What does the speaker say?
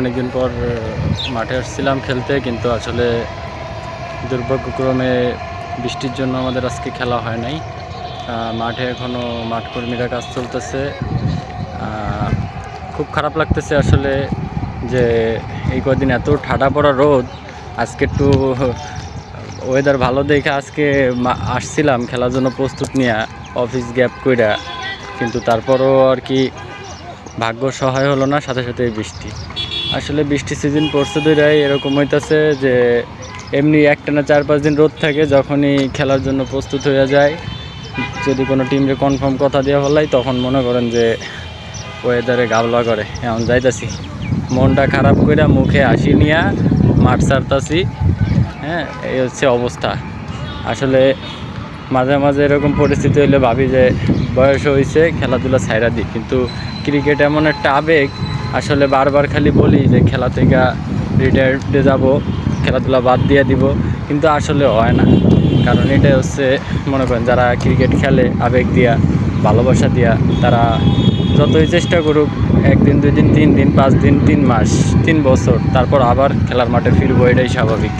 অনেকদিন পর মাঠে আসছিলাম খেলতে, কিন্তু আসলে দুর্ভাগ্যক্রমে বৃষ্টির জন্য আমাদের আজকে খেলা হয় নাই। মাঠে এখনও মাঠকর্মীরা কাজ চলতেছে। খুব খারাপ লাগতেছে আসলে যে এই কদিন এত ঠাডা পড়া রোদ, আজকে একটু ওয়েদার ভালো দেখে আজকে আসছিলাম খেলার জন্য প্রস্তুত নিয়ে অফিস গ্যাপ কইরা, কিন্তু তারপরও আর কি ভাগ্য সহায় হলো না, সাথে সাথে বৃষ্টি। আসলে বৃষ্টি সিজন পড়ছে দুইটাই এরকম হইতেছে যে এমনি একটানা 4-5 দিন রোদ থাকে, যখনই খেলার জন্য প্রস্তুত হয়ে যায়, যদি কোনো টিমকে কনফার্ম কথা দেওয়া হলাই তখন মনে করেন যে ওয়েদারে গাবলা করে। এমন যাইতাছি মনটা খারাপ কইরা মুখে হাসি নিয়া মাঠ ছাড়তাছি। হ্যাঁ, এই হচ্ছে অবস্থা। আসলে মাঝে মাঝে এরকম পরিস্থিতি হইলে ভাবি যে বয়স হয়েছে, খেলাধুলা ছাইরা দিই, কিন্তু ক্রিকেট এমন একটা আবেগ, আসলে বারবার খালি বলি যে খেলা থেকে রিটায়ার্ডে যাব, খেলাধুলা বাদ দিয়ে দিব, কিন্তু আসলে হয় না। কারণ এটা হচ্ছে মনে করেন যারা ক্রিকেট খেলে আবেগ দিয়া, ভালোবাসা দিয়া, তারা যতই চেষ্টা করুক 1 দিন 2 দিন 3 দিন 5 দিন 3 মাস 3 বছর তারপর আবার খেলার মাঠে ফিরবো, এটাই স্বাভাবিক।